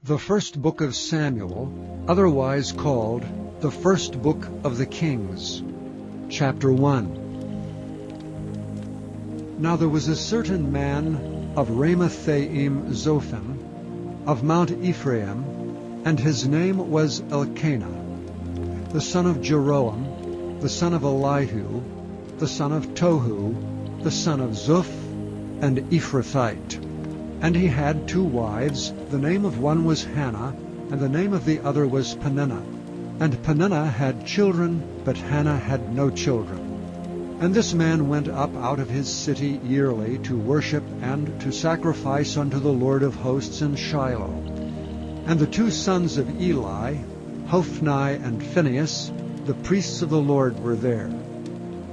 The first book of Samuel, otherwise called the first book of the Kings. Chapter 1. Now there was a certain man of Ramathaim Zophim, of Mount Ephraim, and his name was Elkanah, the son of Jeroham, the son of Elihu, the son of Tohu, the son of Zuph, and Ephrathite. And he had 2 wives. The name of one was Hannah, and the name of the other was Peninnah. And Peninnah had children, but Hannah had no children. And this man went up out of his city yearly to worship and to sacrifice unto the Lord of hosts in Shiloh. And the 2 sons of Eli, Hophni and Phinehas, the priests of the Lord, were there.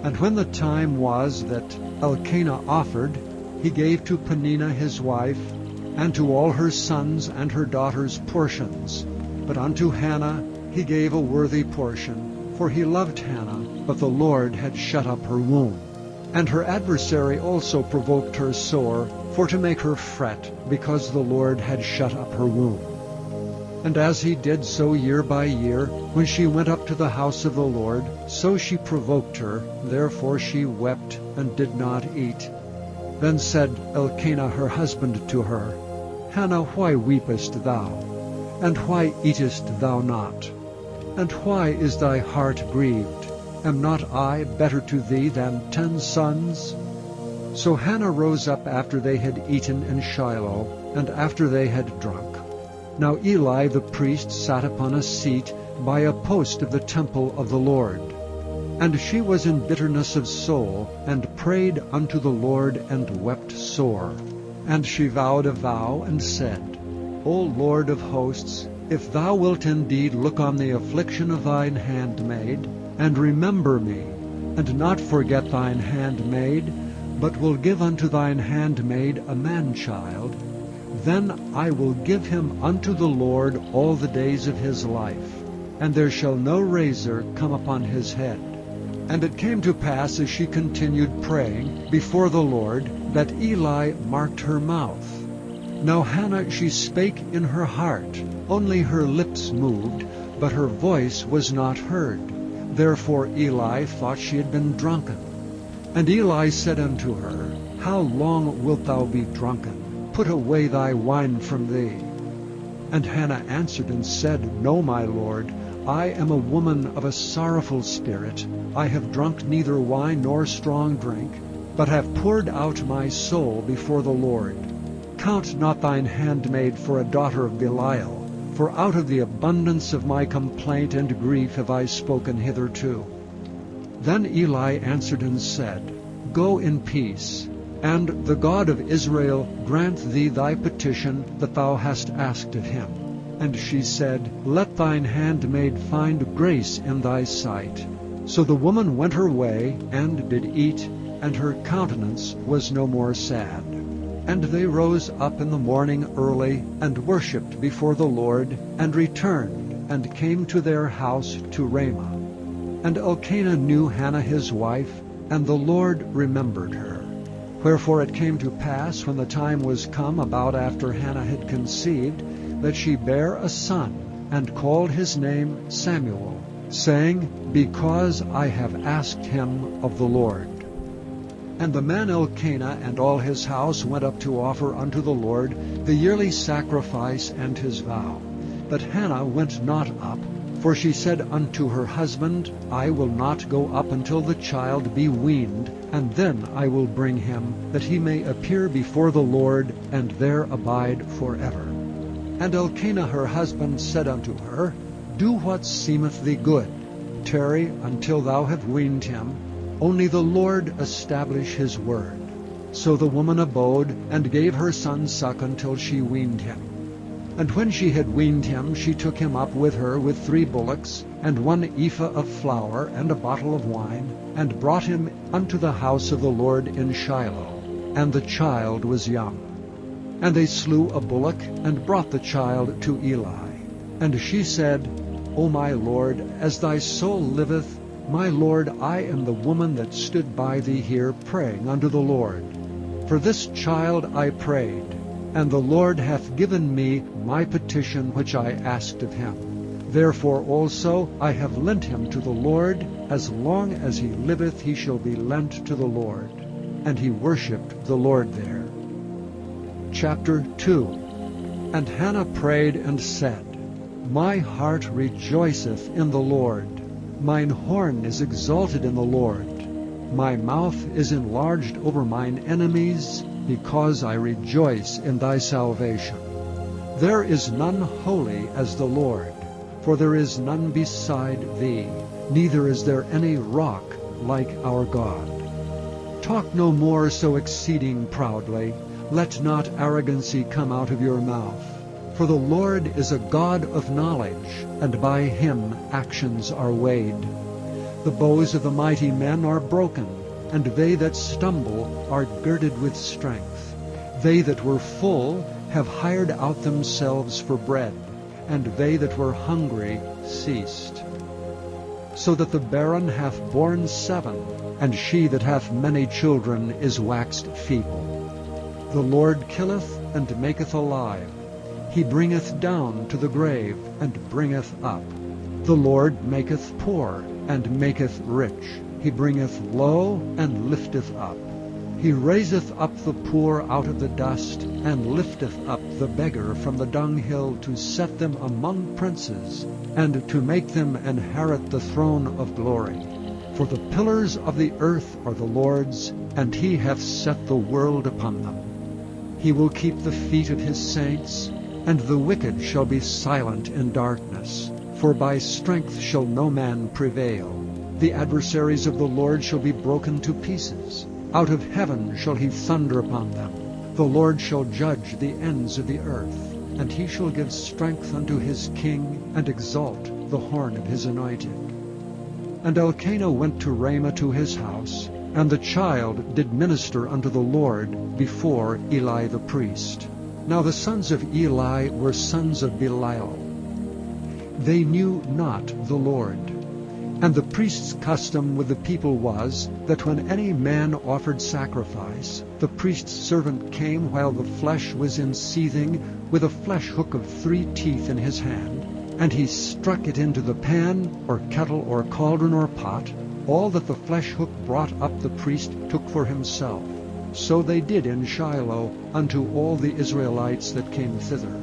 And when the time was that Elkanah offered, he gave to Peninnah his wife, and to all her sons and her daughters portions. But unto Hannah he gave a worthy portion, for he loved Hannah, but the Lord had shut up her womb. And her adversary also provoked her sore, for to make her fret, because the Lord had shut up her womb. And as he did so year by year, when she went up to the house of the Lord, so she provoked her, therefore she wept and did not eat. Then said Elkanah her husband to her, Hannah, why weepest thou? And why eatest thou not? And why is thy heart grieved? Am not I better to thee than 10 sons? So Hannah rose up after they had eaten in Shiloh, and after they had drunk. Now Eli the priest sat upon a seat by a post of the temple of the Lord. And she was in bitterness of soul, and prayed unto the Lord, and wept sore. And she vowed a vow, and said, O Lord of hosts, if thou wilt indeed look on the affliction of thine handmaid, and remember me, and not forget thine handmaid, but will give unto thine handmaid a man-child, then I will give him unto the Lord all the days of his life, and there shall no razor come upon his head. And it came to pass, as she continued praying before the Lord, that Eli marked her mouth. Now Hannah, she spake in her heart, only her lips moved, but her voice was not heard. Therefore Eli thought she had been drunken. And Eli said unto her, How long wilt thou be drunken? Put away thy wine from thee. And Hannah answered and said, No, my Lord, I am a woman of a sorrowful spirit. I have drunk neither wine nor strong drink, but have poured out my soul before the Lord. Count not thine handmaid for a daughter of Belial, for out of the abundance of my complaint and grief have I spoken hitherto. Then Eli answered and said, Go in peace, and the God of Israel grant thee thy petition that thou hast asked of him. And she said, Let thine handmaid find grace in thy sight. So the woman went her way, and did eat, and her countenance was no more sad. And they rose up in the morning early, and worshipped before the Lord, and returned, and came to their house to Ramah. And Elkanah knew Hannah his wife, and the Lord remembered her. Wherefore it came to pass, when the time was come about after Hannah had conceived, that she bare a son, and called his name Samuel, saying, Because I have asked him of the Lord. And the man Elkanah and all his house went up to offer unto the Lord the yearly sacrifice and his vow. But Hannah went not up, for she said unto her husband, I will not go up until the child be weaned, and then I will bring him, that he may appear before the Lord, and there abide forever. And Elkanah her husband said unto her, Do what seemeth thee good. Tarry until thou have weaned him. Only the Lord establish his word. So the woman abode, and gave her son suck until she weaned him. And when she had weaned him, she took him up with her with 3 bullocks, and 1 ephah of flour, and a bottle of wine, and brought him unto the house of the Lord in Shiloh. And the child was young. And they slew a bullock, and brought the child to Eli. And she said, O my Lord, as thy soul liveth, my Lord, I am the woman that stood by thee here praying unto the Lord. For this child I prayed, And the Lord hath given me my petition which I asked of him. Therefore also I have lent him to the Lord. As long as he liveth he shall be lent to the Lord. And he worshipped the Lord there. Chapter 2. And Hannah prayed and said, My heart rejoiceth in the Lord. Mine horn is exalted in the Lord. My mouth is enlarged over mine enemies, because I rejoice in thy salvation. There is none holy as the Lord, for there is none beside thee, neither is there any rock like our God. Talk no more so exceeding proudly. Let not arrogancy come out of your mouth. For the Lord is a God of knowledge, and by him actions are weighed. The bows of the mighty men are broken, and they that stumble are girded with strength. They that were full have hired out themselves for bread, and they that were hungry ceased. So that the barren hath borne 7, and she that hath many children is waxed feeble. The Lord killeth and maketh alive. He bringeth down to the grave, and bringeth up. The Lord maketh poor, and maketh rich. He bringeth low, and lifteth up. He raiseth up the poor out of the dust, and lifteth up the beggar from the dunghill, to set them among princes, and to make them inherit the throne of glory. For the pillars of the earth are the Lord's, and he hath set the world upon them. He will keep the feet of his saints, and the wicked shall be silent in darkness. For by strength shall no man prevail. The adversaries of the Lord shall be broken to pieces. Out of heaven shall he thunder upon them. The Lord shall judge the ends of the earth, and he shall give strength unto his king, and exalt the horn of his anointed. And Elkanah went to Ramah to his house, and the child did minister unto the Lord before Eli the priest. Now the sons of Eli were sons of Belial. They knew not the Lord. And the priest's custom with the people was, that when any man offered sacrifice, the priest's servant came while the flesh was in seething, with a flesh hook of 3 teeth in his hand, and he struck it into the pan, or kettle, or cauldron, or pot. All that the flesh hook brought up the priest took for himself. So they did in Shiloh unto all the Israelites that came thither.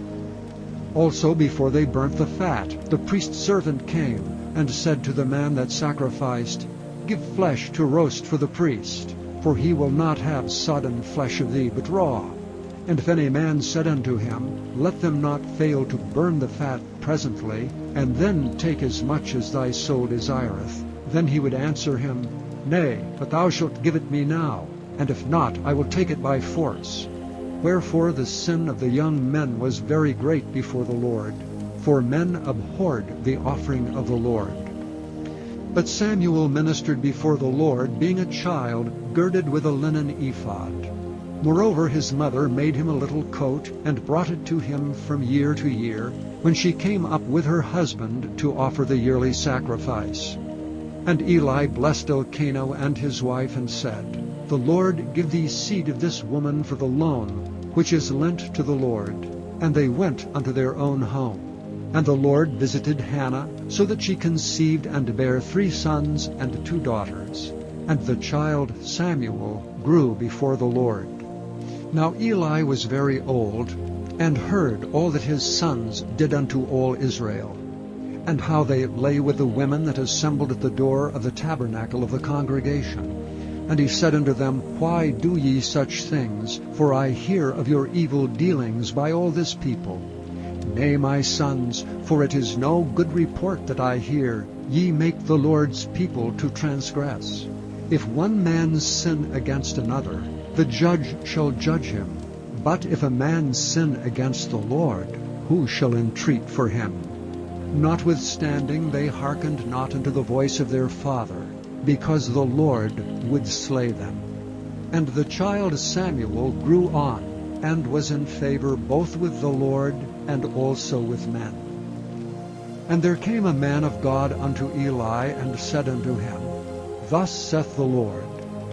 Also before they burnt the fat, the priest's servant came, and said to the man that sacrificed, Give flesh to roast for the priest, for he will not have sodden flesh of thee, but raw. And if any man said unto him, Let them not fail to burn the fat presently, and then take as much as thy soul desireth, then he would answer him, Nay, but thou shalt give it me now, and if not, I will take it by force. Wherefore the sin of the young men was very great before the Lord, for men abhorred the offering of the Lord. But Samuel ministered before the Lord, being a child, girded with a linen ephod. Moreover his mother made him a little coat, and brought it to him from year to year, when she came up with her husband to offer the yearly sacrifice. And Eli blessed Elkanah and his wife, and said, The Lord give thee seed of this woman for the loan, which is lent to the Lord. And they went unto their own home. And the Lord visited Hannah, so that she conceived and bare 3 sons and 2 daughters. And the child Samuel grew before the Lord. Now Eli was very old, and heard all that his sons did unto all Israel, and how they lay with the women that assembled at the door of the tabernacle of the congregation. And he said unto them, Why do ye such things? For I hear of your evil dealings by all this people. Nay, my sons, for it is no good report that I hear. Ye make the Lord's people to transgress. If one man sin against another, the judge shall judge him. But if a man sin against the Lord, who shall entreat for him? Notwithstanding they hearkened not unto the voice of their father, because the Lord would slay them. And the child Samuel grew on, and was in favor both with the Lord and also with men. And there came a man of God unto Eli, and said unto him, Thus saith the Lord,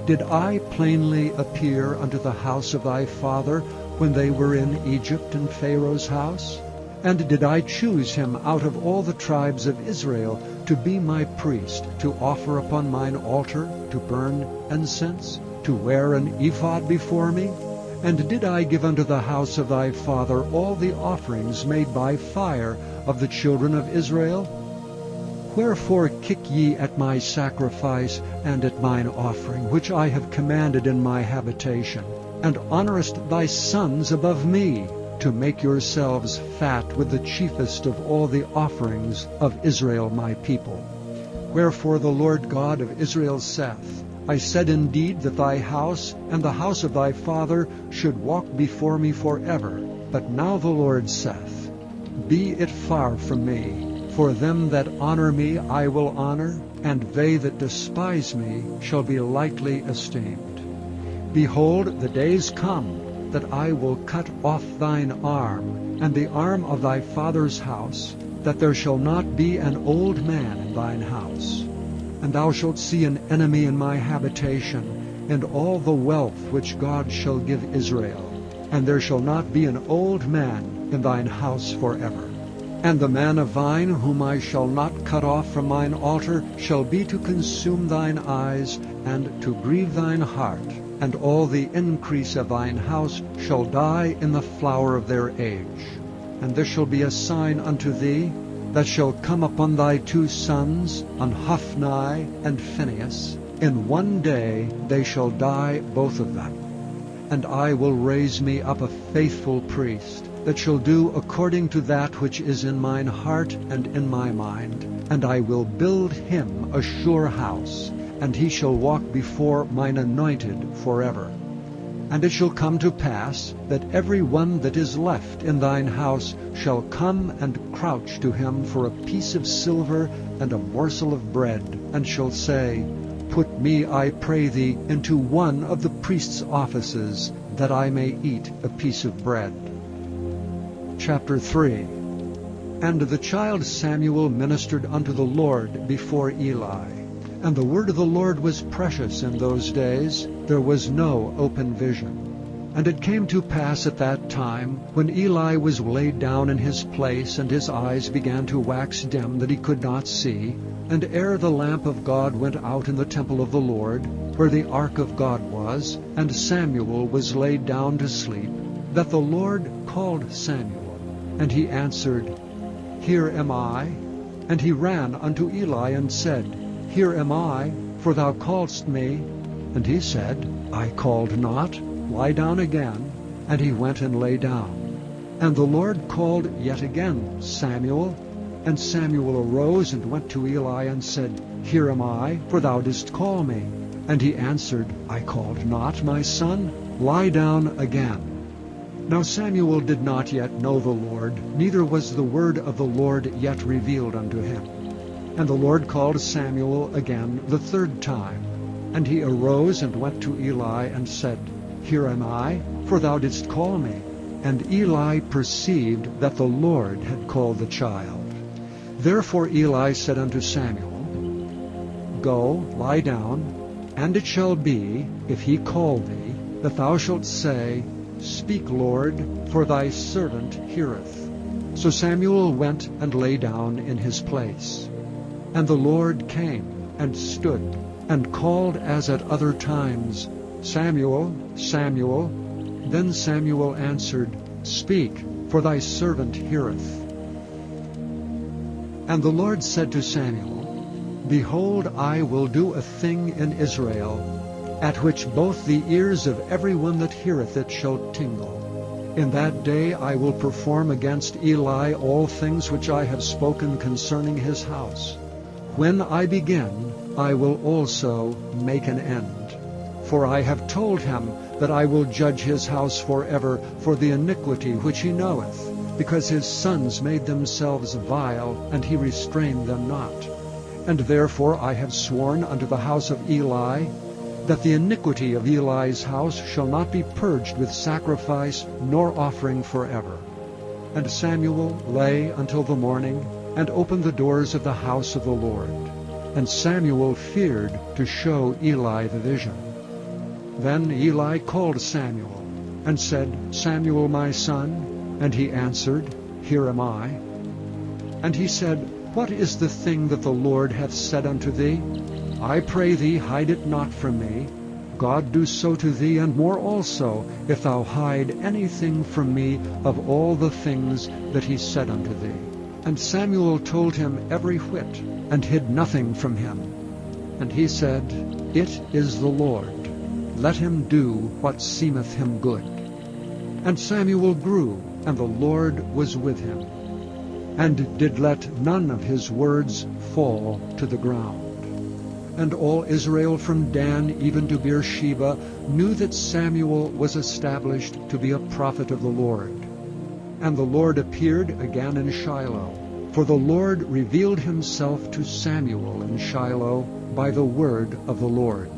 Did I plainly appear unto the house of thy father, when they were in Egypt in Pharaoh's house? And did I choose him out of all the tribes of Israel to be my priest, to offer upon mine altar, to burn incense, to wear an ephod before me? And did I give unto the house of thy father all the offerings made by fire of the children of Israel? Wherefore kick ye at my sacrifice and at mine offering, which I have commanded in my habitation, and honorest thy sons above me, to make yourselves fat with the chiefest of all the offerings of Israel my people? Wherefore the Lord God of Israel saith, I said indeed that thy house and the house of thy father should walk before me forever. But now the Lord saith, Be it far from me, for them that honor me I will honor, and they that despise me shall be lightly esteemed. Behold, the days come that I will cut off thine arm, and the arm of thy father's house, that there shall not be an old man in thine house. And thou shalt see an enemy in my habitation, and all the wealth which God shall give Israel. And there shall not be an old man in thine house forever. And the man of thine, whom I shall not cut off from mine altar, shall be to consume thine eyes, and to grieve thine heart. And all the increase of thine house shall die in the flower of their age. And this shall be a sign unto thee, that shall come upon thy two sons, on Hophni and Phinehas. In one day they shall die both of them. And I will raise me up a faithful priest, that shall do according to that which is in mine heart and in my mind. And I will build him a sure house, and he shall walk before mine anointed forever. And it shall come to pass, that every one that is left in thine house shall come and crouch to him for a piece of silver and a morsel of bread, and shall say, Put me, I pray thee, into one of the priest's offices, that I may eat a piece of bread. Chapter 3. And the child Samuel ministered unto the Lord before Eli. And the word of the Lord was precious in those days. There was no open vision. And it came to pass at that time, when Eli was laid down in his place, and his eyes began to wax dim, that he could not see, and ere the lamp of God went out in the temple of the Lord, where the ark of God was, and Samuel was laid down to sleep, that the Lord called Samuel. And he answered, Here am I. And he ran unto Eli and said, Here am I, for thou calledst me. And he said, I called not. Lie down again. And he went and lay down. And the Lord called yet again, Samuel. And Samuel arose and went to Eli and said, Here am I, for thou didst call me. And he answered, I called not, my son. Lie down again. Now Samuel did not yet know the Lord, neither was the word of the Lord yet revealed unto him. And the Lord called Samuel again the third time. And he arose and went to Eli and said, Here am I, for thou didst call me. And Eli perceived that the Lord had called the child. Therefore Eli said unto Samuel, Go, lie down, and it shall be, if he call thee, that thou shalt say, Speak, Lord, for thy servant heareth. So Samuel went and lay down in his place. And the Lord came and stood, and called as at other times, Samuel, Samuel. Then Samuel answered, Speak, for thy servant heareth. And the Lord said to Samuel, Behold, I will do a thing in Israel, at which both the ears of every one that heareth it shall tingle. In that day I will perform against Eli all things which I have spoken concerning his house. When I begin, I will also make an end. For I have told him that I will judge his house forever for the iniquity which he knoweth, because his sons made themselves vile, and he restrained them not. And therefore I have sworn unto the house of Eli, that the iniquity of Eli's house shall not be purged with sacrifice nor offering forever. And Samuel lay until the morning, and opened the doors of the house of the Lord. And Samuel feared to show Eli the vision. Then Eli called Samuel. and said, Samuel, my son. And he answered, Here am I. And he said, What is the thing that the Lord hath said unto thee? I pray thee, hide it not from me. God do so to thee, and more also, if thou hide anything from me of all the things that he said unto thee. And Samuel told him every whit, and hid nothing from him. And he said, It is the Lord. Let him do what seemeth him good. And Samuel grew, and the Lord was with him, and did let none of his words fall to the ground. And all Israel from Dan even to Beersheba knew that Samuel was established to be a prophet of the Lord. And the Lord appeared again in Shiloh, for the Lord revealed himself to Samuel in Shiloh by the word of the Lord.